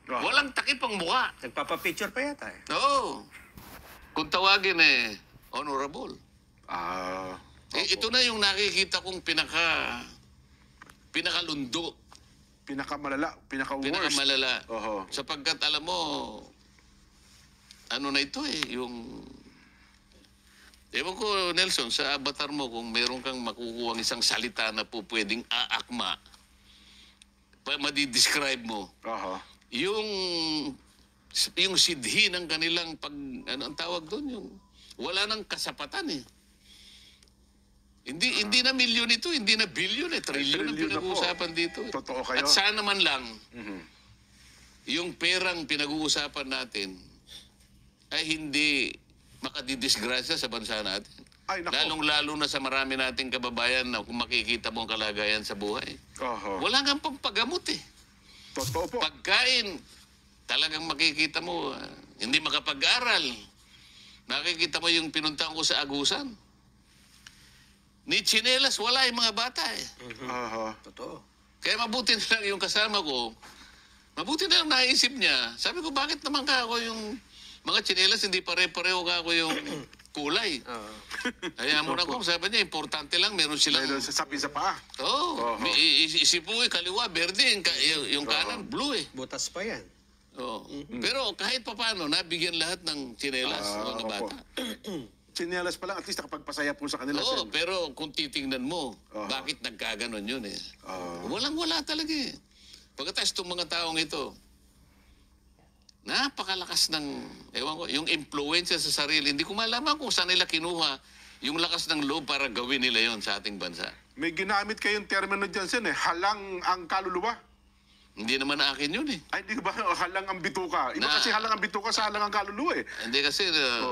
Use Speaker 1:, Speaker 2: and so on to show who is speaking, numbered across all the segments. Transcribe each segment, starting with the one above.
Speaker 1: Walang takip ang mukha.
Speaker 2: Nagpapapicture pa yata eh.
Speaker 1: Oo. Kung tawagin honorable. Ito na yung nakikita kong pinakalundo.
Speaker 3: Pinakamalala, pinaka-worst.
Speaker 1: Pinakamalala.
Speaker 3: Oho.
Speaker 1: Sapagkat alam mo, ano na ito yung... Ewan ko, Nelson, sa avatar mo, kung meron kang makukuha isang salita na po pwedeng aakma, madi-describe mo, yung sidhi ng kanilang ano ang tawag doon, yung wala nang kasapatan eh. Hindi na milyon ito, hindi na bilyon eh, trilyon ang pinag-uusapan dito.
Speaker 3: Totoo kayo.
Speaker 1: At sana man lang, yung perang pinag-uusapan natin ay hindi makadidisgrasya sa bansa natin.
Speaker 3: Ay, nako.
Speaker 1: Lalong-lalo na sa marami nating kababayan na kung makikita mo ang kalagayan sa buhay. Wala nga pang paggamot eh.
Speaker 3: Totoo po.
Speaker 1: Pagkain, talagang makikita mo, hindi makapag-aral. Nakikita mo yung pinuntahan ko sa Agusan. Ni tsinelas, wala yung mga bata eh.
Speaker 2: Totoo.
Speaker 1: Kaya mabuti na lang yung kasama ko, mabuti na lang naisip niya. Sabi ko, bakit naman ka ako yung mga tsinelas, hindi pare-pareho ka ako yung kulay. Kaya mo na ko, sabi niya, importante lang, meron silang...
Speaker 3: Meron sa sabi sa paa.
Speaker 1: Oo. Isip mo kaliwa, berde, yung kanan, blue eh.
Speaker 2: Butas pa yan.
Speaker 1: Oo. Pero kahit papano, nabigyan lahat ng tsinelas, mga bata.
Speaker 3: Tsinelas pa lang, at least nakapagpasaya po sa kanila.
Speaker 1: Oo, pero kung titingnan mo, bakit nagkaganon yun eh? Walang-wala talaga eh. Pagkatapos itong mga taong ito, napakalakas ng, ewan ko, yung influensya sa sarili. Hindi ko malaman kung saan nila kinuha yung lakas ng loob para gawin nila yon sa ating bansa.
Speaker 3: May ginamit kayong termino dyan, Sen, halang ang kaluluwa.
Speaker 1: Hindi naman akin yun eh.
Speaker 3: Ay, hindi ba halang ang bituka? Iba kasi halang ang bituka sa halang ang kaluluwa eh.
Speaker 1: Hindi kasi,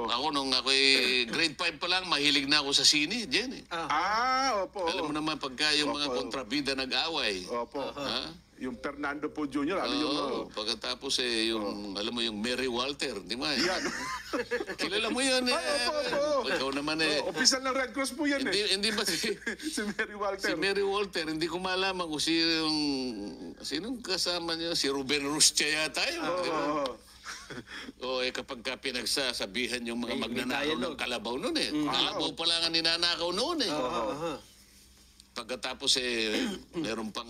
Speaker 1: ako nung ako'y grade 5 pa lang, mahilig na ako sa sine, Jen eh.
Speaker 3: Opo.
Speaker 1: Alam mo naman, pagka yung mga kontrabida nag-away.
Speaker 3: Opo. Yung Fernando po Jr., ano yung...
Speaker 1: Pagkatapos yung, alam mo yung Mary Walter, di ba?
Speaker 3: Yan.
Speaker 1: Kilala mo yun eh.
Speaker 3: Opo.
Speaker 1: Ikaw naman eh.
Speaker 3: Official ng Red Cross po yan eh.
Speaker 1: Hindi ba si
Speaker 3: Mary Walter.
Speaker 1: Si Mary Walter, hindi ko malaman kung sinong kasama niya, si Ruben Rustia yata yun. Di ba? Kapag ka pinagsasabihan yung mga magnanakaw ng kalabaw noon eh. Kalabaw pa lang ang ninanakaw noon eh. Pagkatapos meron pang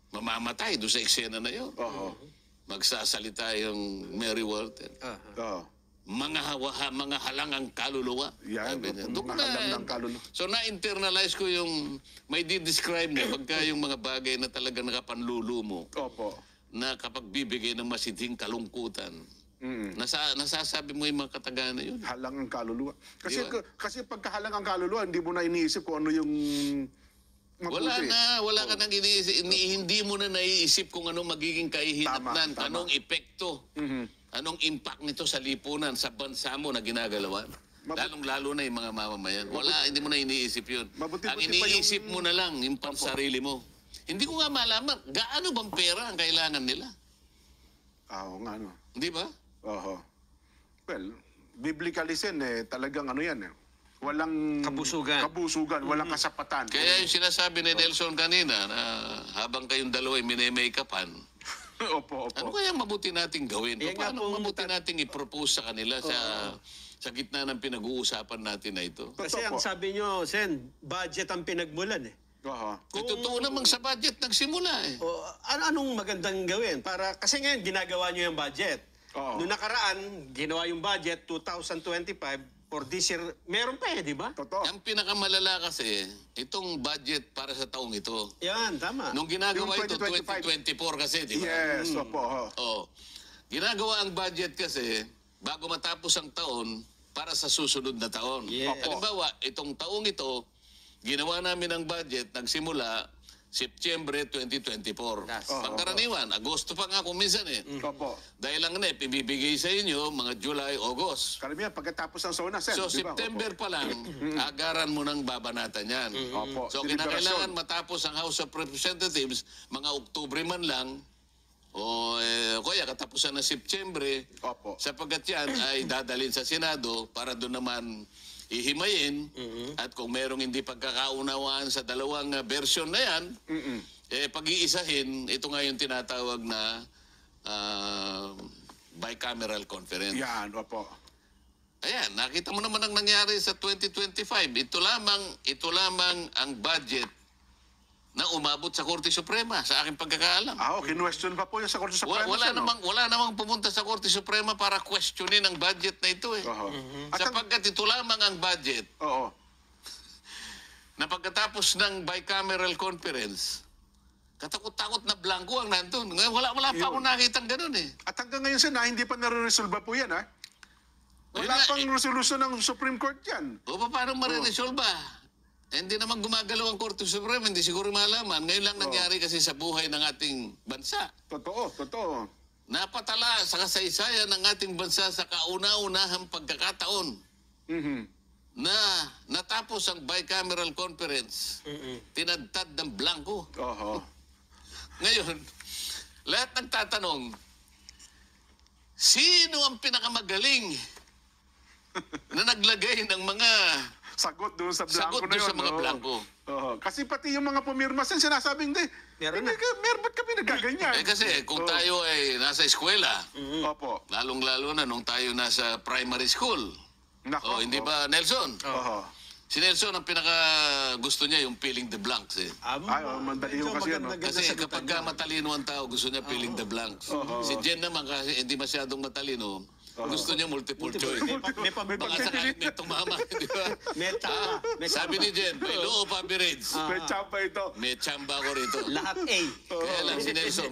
Speaker 1: mamamatay doon sa eksena na yun. Magsasalita yung Mary Walter. Mga halang ang kaluluwa.
Speaker 3: Yan, mga halang ng kaluluwa.
Speaker 1: So na-internalize ko yung, may di-describe niya pagka yung mga bagay na talaga nakapanlulo mo. Na kapag bibigay ng masidhing kalungkutan, nasasabi mo yung mga kataga na yun.
Speaker 3: Halang ang kaluluwa. Kasi pagkahalang ang kaluluwa, hindi mo na iniisip kung ano yung mabuti.
Speaker 1: Wala ka nang iniisip, hindi mo na naiisip kung anong magiging kahihinatnan, anong epekto, anong impact nito sa lipunan, sa bansa mo na ginagalawan. Lalong-lalo na yung mga mamamayan. Hindi mo na iniisip yun. Ang iniisip mo na lang, yung pansarili mo. Hindi ko nga malaman, gaano bang pera ang kailangan nila?
Speaker 3: Oo nga, no.
Speaker 1: Hindi ba?
Speaker 3: Well, biblically sin talagang ano yan walang
Speaker 2: kabusugan,
Speaker 3: walang kasapatan.
Speaker 1: Kaya yung sinasabi ni Nelson kanina na habang kayong dalawa ay mini-make-upan, ano kaya mabuti nating gawin? Paano mabuti nating i-propose sa kanila sa gitna ng pinag-uusapan natin na ito?
Speaker 2: Kasi ang sabi nyo, Sen, budget ang pinagmulan eh.
Speaker 1: Totoo namang sa budget nagsimula eh.
Speaker 2: Anong magandang gawin? Kasi ngayon, ginagawa nyo yung budget. Noong nakaraan, ginawa yung budget, 2025, for this year, meron pa di ba?
Speaker 1: Ang pinakamalala kasi, itong budget para sa taong ito.
Speaker 2: Yan, tama.
Speaker 1: Nung ginagawa ito, 2024 kasi, di ba?
Speaker 3: Yes,
Speaker 1: Ginagawa ang budget kasi, bago matapos ang taon, para sa susunod na taon. Halimbawa, itong taong ito, ginawa namin ang budget, nagsimula September 2024. Pangkaraniwan, Agosto pa nga kung minsan eh. Dahil ang NEP, ibibigay sa inyo mga July, August.
Speaker 3: Karamihan, pagkatapos ng SONA, Sen.
Speaker 1: So, September pa lang, agaran mo ng babanatan yan. So, kinakailangan matapos ang House of Representatives, mga Oktubre man lang, kaya katapusan ng September, sapagkat yan ay dadalhin sa Senado para doon naman ihimayin at kung merong hindi pagkakaunawaan sa dalawang version na yan, pag-iisahin, ito nga yung tinatawag na bicameral conference.
Speaker 3: Yan, opo.
Speaker 1: Ayan, nakita mo naman ang nangyari sa 2025. Ito lamang ang budget na umabot sa Korte Suprema, sa aking pagkakaalam.
Speaker 3: Kinwestiyon pa po yan sa Korte Suprema.
Speaker 1: Wala namang pumunta sa Korte Suprema para questionin ang budget na ito eh. Sapagkat ito lamang ang budget
Speaker 3: Oo.
Speaker 1: na pagkatapos ng bicameral conference, katakot-takot na blanco ang nandun. Ngayon, wala pa akong nakitang ganun eh.
Speaker 3: At hanggang ngayon, Sen, hindi pa nare-resolve po yan, ha? Wala
Speaker 1: Yun nga,
Speaker 3: pang resolusyon ng Supreme Court yan.
Speaker 1: O paano mariresolve ba? Hindi naman gumagalaw ang Korte Suprema, hindi siguro malaman. Ngayon lang nangyari kasi sa buhay ng ating bansa.
Speaker 3: Totoo.
Speaker 1: Napatala sa kasaysayan ng ating bansa sa kauna-unahang pagkakataon na natapos ang bicameral conference, tinadtad ng blanco. Ngayon, lahat nagtatanong, sino ang pinakamagaling na naglagay ng mga
Speaker 3: Sagot doon sa blanco
Speaker 1: sagot
Speaker 3: na
Speaker 1: doon
Speaker 3: yun.
Speaker 1: sa mga blanco?
Speaker 3: Kasi pati yung mga pumirma, Sen, sinasabing,
Speaker 2: Meron na.
Speaker 3: ba't kami nagaganyan?
Speaker 1: Kasi kung tayo ay nasa eskwela,
Speaker 3: Opo.
Speaker 1: lalong-lalo na nung tayo nasa primary school.
Speaker 3: Nako.
Speaker 1: Hindi ba, Nelson?
Speaker 3: Oho.
Speaker 1: Si Nelson, ang pinaka gusto niya yung filling the blanks eh.
Speaker 3: Mandali yung kasi yan, no?
Speaker 1: Kasi kapag ka matalino ang tao, gusto niya filling the blanks. Si Jen naman, kasi hindi masyadong matalino, gusto niya multiple choice.
Speaker 2: May
Speaker 1: Baka sakalit may tumama, di ba? Sabi ni Jen, may low of average.
Speaker 3: May tsamba ito.
Speaker 1: May tsamba ko rito.
Speaker 2: Lahat A.
Speaker 1: Kaya lang si Nelson,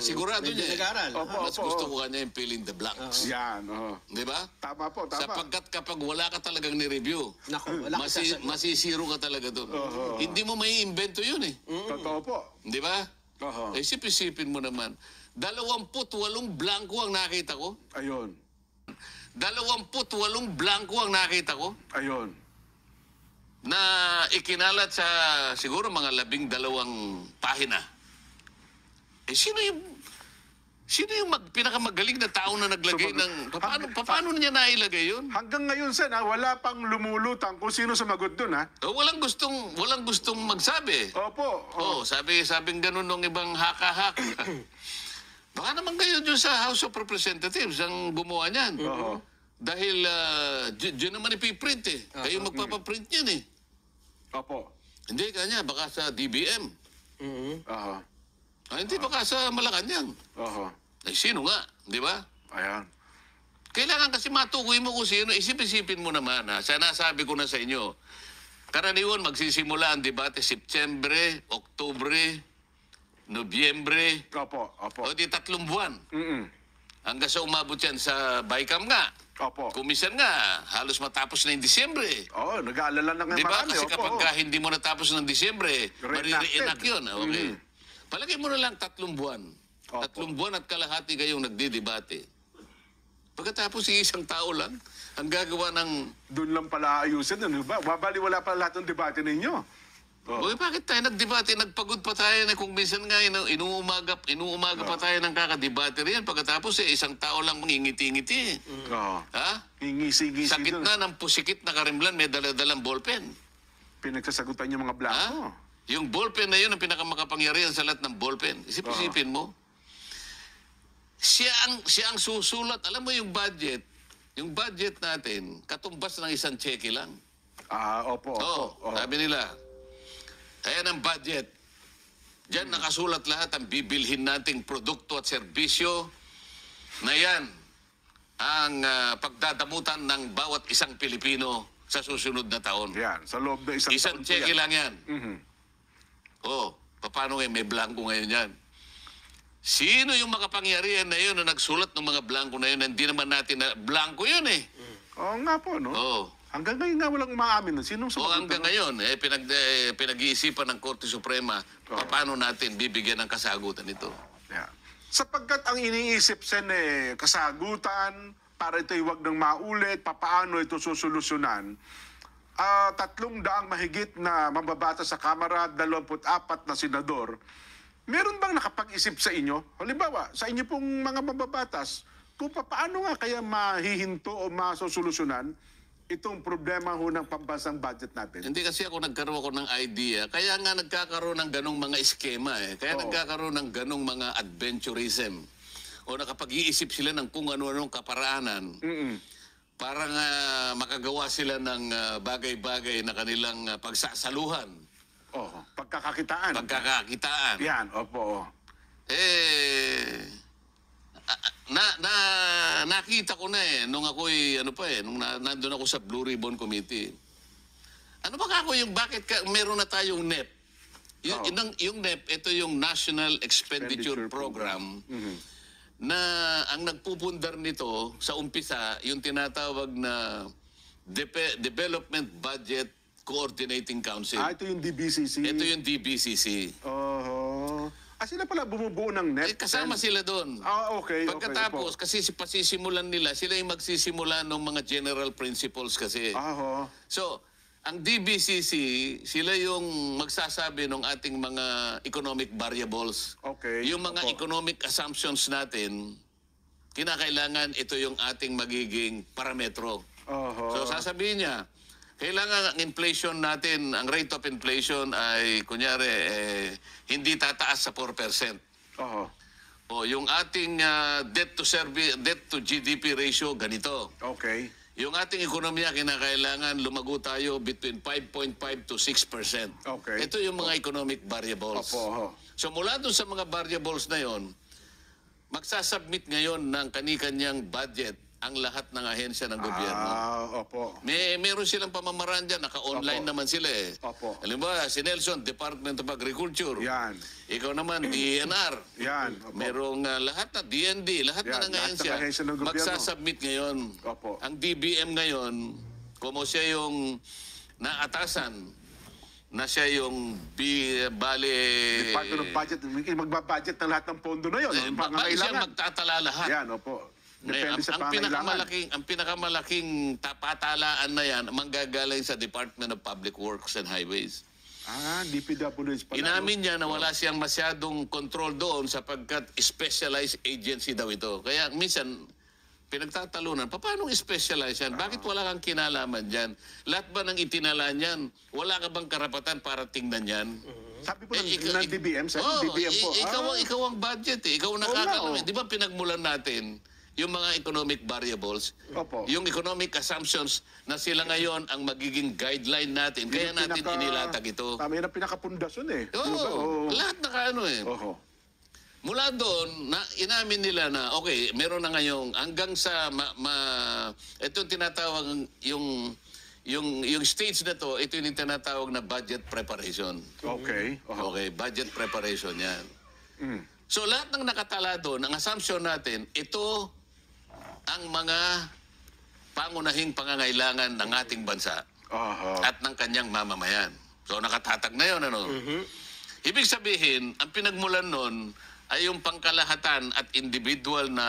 Speaker 1: sigurado
Speaker 2: Medyo
Speaker 1: niya.
Speaker 2: nag-aral.
Speaker 1: Mas gusto ko kanya yung filling the blanks.
Speaker 3: Yan,
Speaker 1: Di ba?
Speaker 3: Tama po, tama.
Speaker 1: Sapagkat kapag wala ka talagang ni-review,
Speaker 2: Naku, wala ka sasagot.
Speaker 1: masisiro ka talaga doon. Hindi mo may invento yun eh.
Speaker 3: Totoo po.
Speaker 1: Di ba? Isip-isipin mo naman. 28 blanco ang nakita ko.
Speaker 3: Ayun.
Speaker 1: 28 blanco ang nakita ko
Speaker 3: Ayun.
Speaker 1: na ikinalat sa siguro mga 12 pahina. Sino yung pinakamagaling na tao na naglagay ng... Paano niya nailagay yun?
Speaker 3: Hanggang ngayon, Sen, wala pang lumulutang kung sino sumagot dun, ha?
Speaker 1: Walang gustong magsabi.
Speaker 3: Opo.
Speaker 1: Sabing ganun ng ibang haka-haka. Baka naman kayo dyan sa House of Representatives ang gumawa niyan. Dahil dyan naman ipiprint eh. Kayo magpapaprint niyan eh.
Speaker 3: Opo.
Speaker 1: Hindi kanya, baka sa DBM. Hindi, baka sa Malacanang. Sino nga, di ba?
Speaker 3: Ayan.
Speaker 1: Kailangan kasi matukoy mo kung sino. Isip-isipin mo naman ha. Sana sabi ko na sa inyo. Karaniwan magsisimula ang debate Septembre, Oktubre, Nobyembre.
Speaker 3: Opo.
Speaker 1: O di 3 buwan. Hanggang sa umabot yan sa BICAM nga.
Speaker 3: Opo.
Speaker 1: Kumisan nga, halos matapos na yung Disyembre.
Speaker 3: Nag-aalala na nga
Speaker 1: Di ba?
Speaker 3: marami.
Speaker 1: Kasi
Speaker 3: Opo.
Speaker 1: kapag hindi mo natapos ng Disyembre, marire-enact yun. Okay. Palagay mo na lang 3 buwan. 3 buwan at kalahati kayong nagdidebate. Pagkatapos isang tao lang, ang gagawa ng...
Speaker 3: Doon lang pala ayusin, ano ba? Babaliwala pala lahat ng debate ninyo.
Speaker 1: Uy, bakit tayo nagdebate? Nagpagod pa tayo na kung minsan nga inuumaga pa tayo ng kakadebate riyan. Pagkatapos isang tao lang mangingiti-ngiti. Ha?
Speaker 3: Ngingisi-ngisi
Speaker 1: Sa gitna ng pusikit na karimlan, may daladalang ballpen.
Speaker 3: Pinagsasagutan yung mga blanco.
Speaker 1: Yung ballpen na yun ang pinakamakapangyarihan sa lahat ng ballpen. Isipin mo. Siya ang susulat. Alam mo yung budget natin, katumbas ng isang cheque lang.
Speaker 3: Opo.
Speaker 1: Sabi nila, ayan ang budget. Diyan nakasulat lahat ang bibilhin nating produkto at serbisyo na yan ang pagdadamutan ng bawat isang Pilipino sa susunod na taon.
Speaker 3: Yan, sa loob ng
Speaker 1: Isang
Speaker 3: taon po
Speaker 1: cheque
Speaker 3: yan.
Speaker 1: lang yan. Paano ngayon? May blanco ngayon yan. Sino yung makapangyarihan na yun na nagsulat ng mga blanco na yun? Hindi naman natin na... Blanco yun eh.
Speaker 3: Oo nga po, no? Hanggang ngayon nga walang umaamin. Sinong sumagot?
Speaker 1: Hanggang ngayon, pinag-iisipan ng Korte Suprema, paano natin bibigyan ng kasagutan ito?
Speaker 3: Yeah. Sapagkat ang iniisip, Sen, kasagutan, para ito'y wag nang maulit, paano ito susolusyonan, 300 mahigit na mambabata sa Kamara, 24 na senador, meron bang nakapag-isip sa inyo? Halimbawa, sa inyo pong mga mambabatas, kung paano nga kaya mahihinto o masosolusyonan itong problema ho ng pambansang budget natin?
Speaker 1: Hindi kasi nagkaroon ako ng idea. Kaya nga nagkakaroon ng ganong mga eskema eh. Kaya nagkakaroon ng ganong mga adventurism. O nakapag-iisip sila ng kung ano-anong kaparaanan. Para nga makagawa sila ng bagay-bagay na kanilang pagsasaluhan.
Speaker 3: Pagkakakitaan.
Speaker 1: Pagkakakitaan.
Speaker 3: Yan, opo.
Speaker 1: Nakita ko na nung ako'y nung nandun ako sa Blue Ribbon Committee. Ano ba ako bakit meron na tayong NEP? Yung NEP, ito yung National Expenditure Program na ang nagpupundar nito sa umpisa, yung tinatawag na Development Budget Coordinating Council.
Speaker 3: Ito yung DBCC.
Speaker 1: Ito yung DBCC.
Speaker 3: Sila pala bumubuo ng NEP?
Speaker 1: Kasama sila doon.
Speaker 3: Okay.
Speaker 1: Pagkatapos, kasi pasisimulan nila, sila yung magsisimula ng mga general principles kasi. So, ang DBCC, sila yung magsasabi ng ating mga economic variables. Yung mga economic assumptions natin, kinakailangan ito yung ating magiging parametro. So, sasabihin niya, kailangan ang inflation natin, ang rate of inflation ay, kunyari, hindi tataas sa 4%. O yung ating debt to GDP ratio, ganito. Yung ating ekonomiya, kinakailangan lumago tayo between 5.5 to 6%. Ito yung mga economic variables. So mula doon sa mga variables na yon, magsasubmit ngayon ng kani-kanyang budget ang lahat ng ahensya ng gobyerno. Meron silang pamamaraan dyan. Naka-online naman sila eh. Halimbawa, si Nelson, Department of Agriculture. Ikaw naman, DENR. Merong lahat na, DND, lahat na ng ahensya. Magsasubmit ngayon. Ang DBM ngayon, como siya yung naatasan, na siya yung
Speaker 3: Department of Budget, magbabudget ng lahat ng pondo na yun.
Speaker 1: Siya magtatala lahat.
Speaker 3: Depende sa pangailangan.
Speaker 1: Ang pinakamalaking patalaan na yan, manggagaling sa Department of Public Works and Highways.
Speaker 3: DPWH pala.
Speaker 1: Inamin niya na wala siyang masyadong control doon sapagkat specialized agency daw ito. Kaya minsan, pinagtatalunan, paano specialize yan? Bakit wala kang kinalaman dyan? Lahat ba ng itinala niyan? Wala ka bang karapatan para tingnan yan?
Speaker 3: Sabi po ng DBM, DBM po.
Speaker 1: Ikaw ang budget eh. Ikaw nakakalaman. Di ba pinagmulan natin yung mga economic variables, yung economic assumptions na sila ngayon ang magiging guideline natin. Kaya natin inilatag ito.
Speaker 3: Yan ang pinakapundasyon eh.
Speaker 1: Lahat nakaano eh. Mula doon, inamin nila na, okay, meron na ngayong hanggang sa, ito yung tinatawag, yung stage na to, ito yung tinatawag na budget preparation. Okay, budget preparation yan. So lahat ng nakatala doon, ang assumption natin, ito ang mga pangunahing pangangailangan ng ating bansa at ng kanyang mamamayan. So nakatatag na yun, Ibig sabihin, ang pinagmulan nun ay yung pangkalahatan at individual na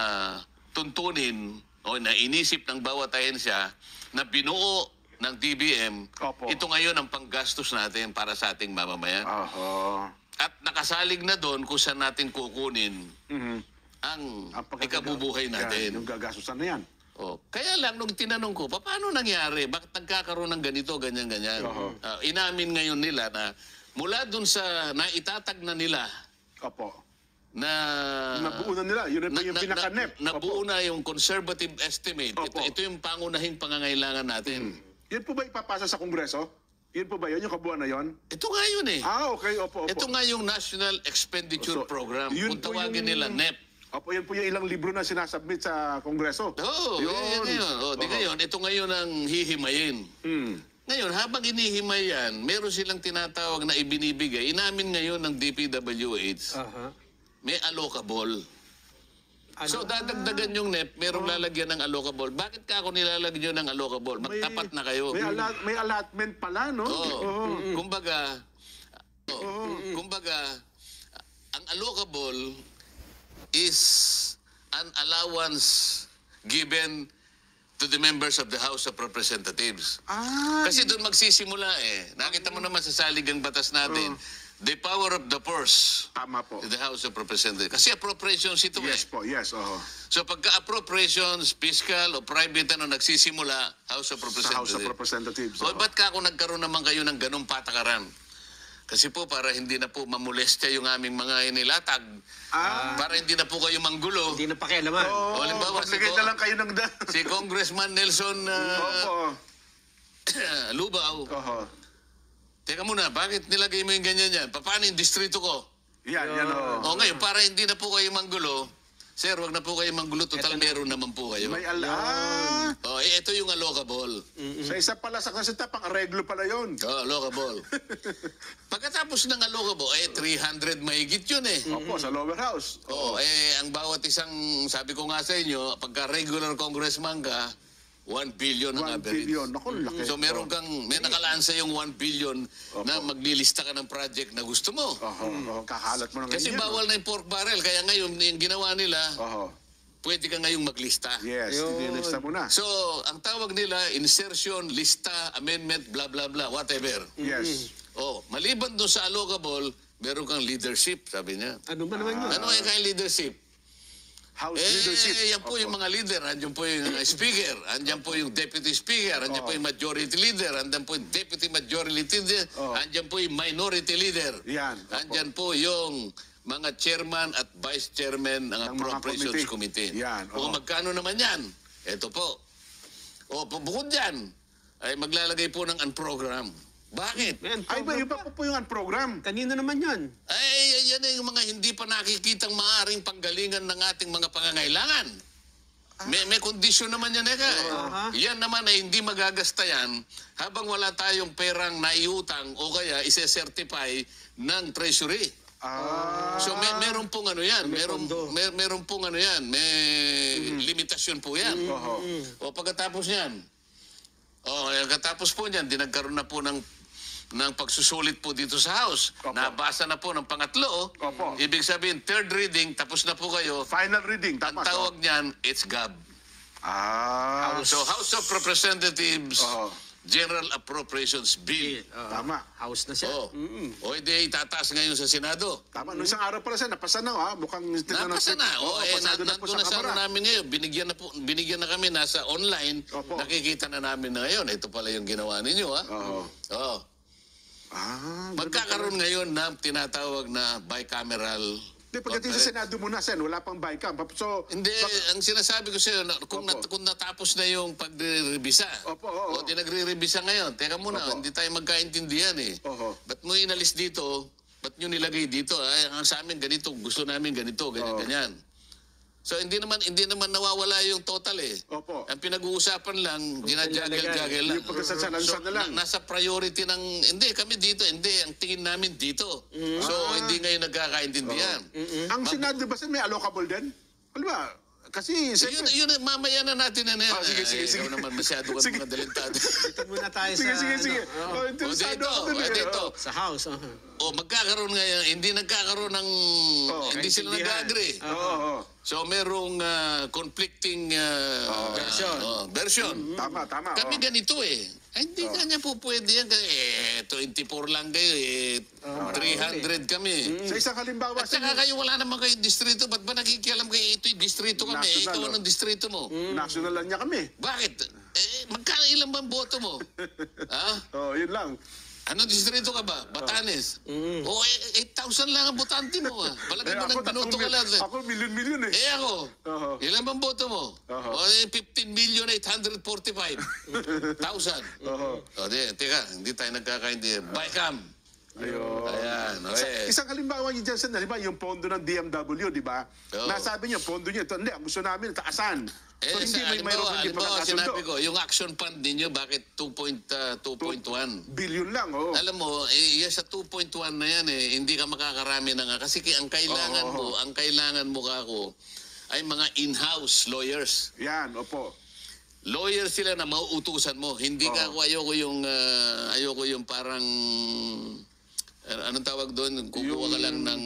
Speaker 1: tuntunin o na inisip ng bawat ahensya na binuo ng DBM, ito ngayon ang panggastos natin para sa ating mamamayan. At nakasalig na doon kung saan natin kukunin ang ikabubuhay natin.
Speaker 3: Yung gagastusan na yan.
Speaker 1: Kaya lang, nung tinanong ko, paano nangyari? Bakit nagkakaroon ng ganito, ganyan-ganyan? Inamin ngayon nila na mula dun sa naitatag na nila,
Speaker 3: nabuo na nila. Yun yung pinaka-NEP.
Speaker 1: Nabuo na yung conservative estimate. Ito yung pangunahing pangangailangan natin.
Speaker 3: Yan po ba ipapasa sa Kongreso? Yun po ba yun? Yung kabuuan na yun?
Speaker 1: Ito nga yun eh.
Speaker 3: Okay.
Speaker 1: Ito nga yung National Expenditure Program. Kung tawagin nila NEP.
Speaker 3: Yan po yung ilang libro na sinasubmit sa Kongreso.
Speaker 1: Yan ngayon. Di ngayon, ito ngayon ang hihimayin. Ngayon, habang inihimay yan, meron silang tinatawag na ibinibigay. Inamin ngayon ng DPWH, may allocable. So, dadagdagan yung NEP, merong lalagyan ng allocable. Bakit ka ako nilalagyan ng allocable? Magtapat na kayo.
Speaker 3: May allotment pala, no?
Speaker 1: Kumbaga, ang allocable is an allowance given to the members of the House of Representatives. Kasi doon magsisimula eh. Nakita mo naman sa saligang batas natin, the power of the purse
Speaker 3: Tama po.
Speaker 1: in the House of Representatives. Kasi appropriations ito
Speaker 3: Yes
Speaker 1: eh.
Speaker 3: po, yes.
Speaker 1: So pagka-appropriations, fiscal o private nagsisimula, House of
Speaker 3: Sa
Speaker 1: Representatives.
Speaker 3: House of Representatives.
Speaker 1: O ba't ka ako nagkaroon naman kayo ng ganong patakaran? Kasi po para hindi na po mamolestya yung aming mga inilatag. Para hindi na po kayo manggulo.
Speaker 2: Hindi na pakialaman.
Speaker 3: Oo,
Speaker 1: halimbawa,
Speaker 3: maglagay na lang kayo ng
Speaker 1: Si Congressman Nelson
Speaker 3: Opo.
Speaker 1: Lubao. Teka muna, bakit nilagay mo yung ganyan yan? Paano yung distrito ko?
Speaker 3: Yan,
Speaker 1: O ngayon, para hindi na po kayo manggulo, sir, wag na po kayo manggulo. Total, meron naman po kayo.
Speaker 3: May
Speaker 1: Ito yung allocable.
Speaker 3: Sa isa pala sa kasita, pang-areglo pala yun.
Speaker 1: Allocable. Pagkatapos ng allocable, 300 mahigit yun eh.
Speaker 3: Opo, sa lower house.
Speaker 1: Ang bawat isang, sabi ko nga sa inyo, pagka regular congressman ka, 1 billion ang
Speaker 3: 1
Speaker 1: average.
Speaker 3: billion. Naku, laki.
Speaker 1: So meron kang, may nakalaan sa yung 1 billion na maglilista ka ng project na gusto mo.
Speaker 3: Kakalat mo ng
Speaker 1: Kasi
Speaker 3: ganyan.
Speaker 1: bawal na yung pork barrel, kaya ngayon, yung ginawa nila, pwede ka ngayong maglista.
Speaker 3: Yes, nilista mo na.
Speaker 1: So, ang tawag nila, insertion, lista, amendment, blah, blah, blah, whatever.
Speaker 3: Yes.
Speaker 1: Maliban doon sa allocable, meron kang leadership, sabi niya.
Speaker 2: Ano ba naman yun?
Speaker 1: Ano ay kayong leadership?
Speaker 3: House leadership.
Speaker 1: Yan po yung mga leader. Andiyan po yung speaker. Andiyan po yung deputy speaker. Andiyan po yung majority leader. Andiyan po yung deputy majority leader. Andiyan po yung minority leader.
Speaker 3: Yan.
Speaker 1: Andyan po yung mga chairman at vice chairman ng
Speaker 3: Ng mga
Speaker 1: appropriations committee.
Speaker 3: Yan,
Speaker 1: O magkano naman yan? Ito po. Bukod dyan, ay maglalagay po ng unprogram. Bakit?
Speaker 3: Ay ba, iba po yung program.
Speaker 2: Kanino naman yun?
Speaker 1: Ay, yan yung mga hindi pa nakikitang maaring panggalingan ng ating mga pangangailangan. May kondisyon naman yan, Eka. Yan naman ay hindi magagasta yan habang wala tayong perang naiutang o kaya ise-certify ng treasury. So meron pong ano yan, meron pong ano yan, may limitasyon po yan. O pagkatapos niyan, pagkatapos po niyan, dinagkaroon na po ng pagsusulit po dito sa House. Nabasa na po ng pangatlo. Ibig sabihin, third reading, tapos na po kayo.
Speaker 3: Final reading,
Speaker 1: Ang
Speaker 3: tama.
Speaker 1: tawag niyan, it's GAB. So House of Representatives, General Appropriations Bill.
Speaker 3: Tama.
Speaker 2: House na siya.
Speaker 1: Hindi, itataas ngayon sa Senado.
Speaker 3: Tama. Noong isang araw pala siya, napasa na. Mukhang
Speaker 1: Napasa na.
Speaker 3: pasado na po
Speaker 1: Nandun
Speaker 3: sa
Speaker 1: na sa ano
Speaker 3: kamara.
Speaker 1: namin ngayon. Binigyan na kami, nasa online. Nakikita na namin na ngayon. Ito pala yung ginawa ninyo, ha? Magkakaroon ngayon ng tinatawag na bicameral.
Speaker 3: Pagdating sa Senado muna, Sen, wala pang bycam. So,
Speaker 1: Hindi, ang sinasabi ko sa'yo, kung natapos na yung pagre-revisa, o di nagre-revisa ngayon, teka muna, hindi tayo magkaintindihan eh. Ba't mo inalis dito? Ba't nyo nilagay dito? Ang sa amin ganito, gusto namin ganito, ganyan. So hindi naman nawawala yung total eh. Ang pinag-uusapan lang, ginajagel-jagel lang.
Speaker 3: Yung pagkasasalansan na lang.
Speaker 1: Nasa priority ng, hindi, kami dito, hindi, ang tingin namin dito. So hindi ngayon nagkakaintindihan.
Speaker 3: Ang Senado ba, Sen, may allocable din? Alam ba? Kasi,
Speaker 1: Yun, mamaya na natin na yan.
Speaker 3: Sige.
Speaker 1: Ikaw naman masyado ka mga dalintado.
Speaker 2: Dito muna tayo
Speaker 3: Sige.
Speaker 1: Dito.
Speaker 2: Sa House.
Speaker 1: Magkakaroon ngayon, hindi nagkakaroon ng, hindi sila nag-agree. So merong conflicting version.
Speaker 3: Tama.
Speaker 1: Kami ganito eh. Ay, hindi kanya po pwede yan. 24 lang kayo 300 kami.
Speaker 3: Sa isang halimbawa,
Speaker 1: At saka kayo wala naman kayong distrito. Ba't ba nakikialam kayo? Ito'y distrito kami.
Speaker 3: National,
Speaker 1: Ikaw anong distrito mo?
Speaker 3: national lang niya kami.
Speaker 1: Bakit? Magkano ilang bang boto mo?
Speaker 3: Yun lang.
Speaker 1: Anong distrito ka ba? Batanes? 8,000 lang ang botante mo. Palagay mo ng binoto ka lang.
Speaker 3: Ako, milyon-milyon eh.
Speaker 1: Ako, ilan bang boto mo? 15,845,000. Teka, hindi tayo nagkakaintindihan. Bycam. Ayan.
Speaker 3: Isang halimbawa niyo dyan, Sen, halimbawa yung pondo ng DMW, di ba? Nasabi niyo, pondo niyo, hindi, ang gusto namin, taasan. So, hindi mayroon hindi
Speaker 1: halimbawa, sinabi
Speaker 3: pagkakasundo.
Speaker 1: ko, yung action fund ninyo, bakit 2.1?
Speaker 3: Billion lang,
Speaker 1: Alam mo, sa 2.1 na yan hindi ka makakarami na nga. Kasi ang kailangan mo kako, ay mga in-house lawyers.
Speaker 3: Yan, opo.
Speaker 1: Lawyers sila na mauutusan mo. Hindi ka ako, ayoko yung parang, anong tawag doon? Kukuha ka lang ng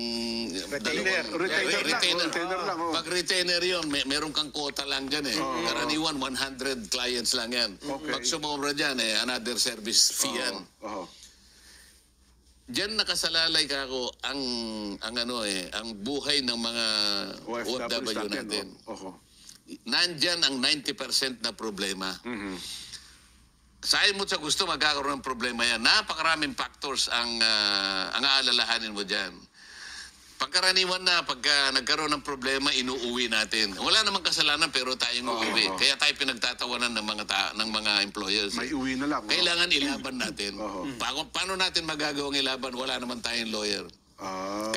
Speaker 3: Retainer lang.
Speaker 1: Pag retainer yun, meron kang quota lang dyan eh. Karaniwan, 100 clients lang yan. Pag sumobra dyan, another service fee yan. diyan nakasalalay ka ako ang buhay ng mga OFW natin. Nandyan ang 90% na problema. Sa ayon mo sa gusto magkakaroon ng problema yan. Napakaraming factors ang aalalahanin mo dyan. Pagkaraniwan na, pagka nagkaroon ng problema, inuuwi natin. Wala namang kasalanan pero tayong uuwi. Kaya tayo pinagtatawanan ng mga employers.
Speaker 3: May uwi na lang.
Speaker 1: Kailangan ilaban natin. Paano natin magagawang ilaban? Wala naman tayong lawyer.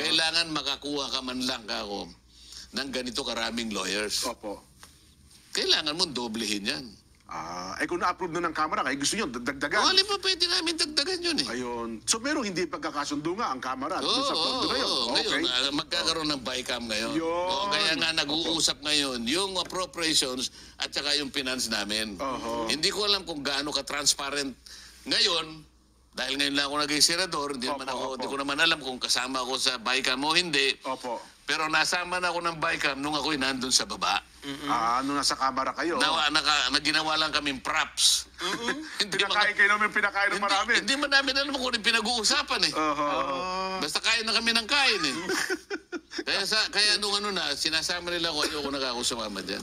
Speaker 1: Kailangan makakuha ka man lang kako ng ganito karaming lawyers.
Speaker 3: Opo.
Speaker 1: Kailangan mo doblehin yan.
Speaker 3: Kung na-approve na ng Kamara, kaya gusto nyo, dagdagan.
Speaker 1: Wala pa pwede namin dagdagan yun eh.
Speaker 3: Ayun. So, merong hindi pagkakasundo nga ang Kamara doon sa punto na yun.
Speaker 1: Ngayon, magkakaroon ng BICAM ngayon. Kaya nga nag-uusap ngayon yung appropriations at saka yung finance namin. Hindi ko alam kung gaano ka-transparent ngayon, dahil ngayon lang ako naging senador, hindi ko naman alam kung kasama ako sa BICAM o hindi. Pero nasama na ako ng BICAM nung ako'y nandun sa baba.
Speaker 3: Nung nasa Kamara kayo.
Speaker 1: Ginawa lang kaming props.
Speaker 3: Pinakain kayo namin, pinakain ng marami.
Speaker 1: Hindi man namin alam kung ano pinag-uusapan eh. Basta kain na kami ng kain eh. Kaya nung sinasama nila ko, ayoko na ako sumama dyan.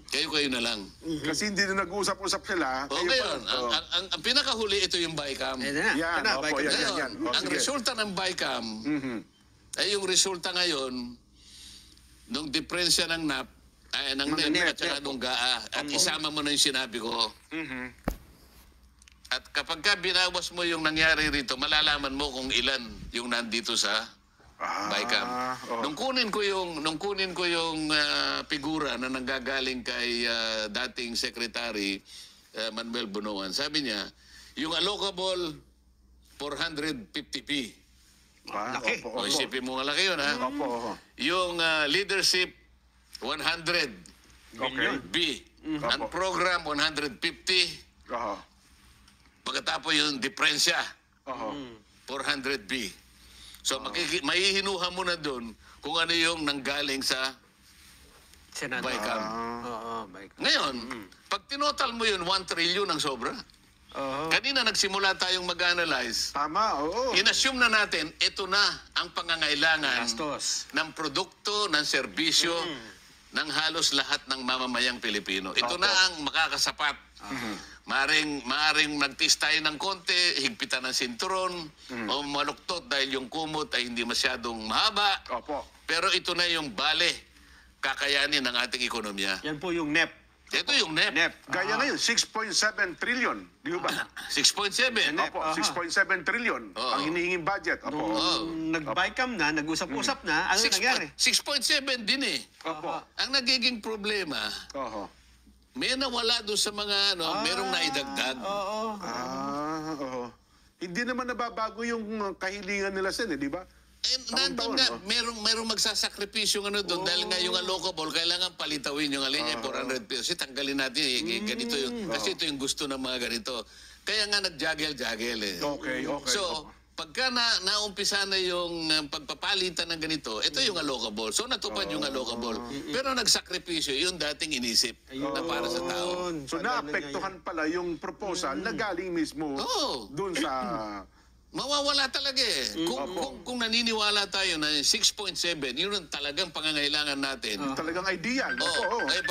Speaker 1: Kayo na lang.
Speaker 3: Kasi hindi na nag-uusap-usap sila.
Speaker 1: Ngayon, ang pinakahuli ito yung BICAM.
Speaker 3: Yan.
Speaker 1: Ang resulta ng BICAM, ay yung resulta ngayon, nung diferensya ng NAP, ng NEP at saka nung GAA, at isama mo na yung sinabi ko. At kapag ka binawas mo yung nangyari rito, malalaman mo kung ilan yung nandito sa BICAM. Nung kunin ko yung figura na nanggagaling kay dating Secretary Manuel Bunuan, sabi niya, yung allocable 450p.
Speaker 2: Laki.
Speaker 1: O isipin mo nga laki yun, ha? Yung leadership, 100 B. Ang program, 150. Pagkatapos yung diferensya, 400 B. So, mahihinuha mo na doon kung ano yung nanggaling sa BICAM. Ngayon, pag tinotal mo yun, 1 trillion ang sobra. Kanina nagsimula tayong mag-analyze.
Speaker 3: Tama,
Speaker 1: Inassume na natin, ito na ang pangangailangan ng produkto, ng serbisyo, ng halos lahat ng mamamayang Pilipino. Ito na ang makakasapat. Maaring nagtis tayo ng konti, higpitan ng sinturon, o maluktot dahil yung kumot ay hindi masyadong mahaba. Pero ito na yung bale, kakayanin ng ating ekonomiya.
Speaker 2: Yan po yung NEP.
Speaker 1: Ito yung NEP.
Speaker 3: Gaya ngayon, 6.7 trillion. Di ba?
Speaker 1: 6.7.
Speaker 3: 6.7 trillion ang hinihinging budget.
Speaker 2: Nag-BICAM na, nag-usap-usap na, ano nangyari?
Speaker 1: 6.7 din eh. Ang nagiging problema, may nawala doon sa mga merong naidagdag.
Speaker 3: Hindi naman nababago yung kahilingan nila Sen, di ba?
Speaker 1: Nandun nga, merong magsasakripisyo doon dahil nga yung allocable, kailangan palitawin yung alin 400 pesos. Tanggalin natin, ganito yung, kasi ito yung gusto ng mga ganito. Kaya nga nag-juggle eh. So, pagka naumpisa na yung pagpapalitan ng ganito, ito yung allocable. So, natupad yung allocable. Pero nagsakripisyo, yung dating inisip na para sa tao.
Speaker 3: So, naapektuhan pala yung proposal na galing mismo doon sa...
Speaker 1: Mawawala talaga eh. Kung naniniwala tayo na 6.7, yun ang talagang pangangailangan natin.
Speaker 3: Talagang ideal.
Speaker 1: Bakit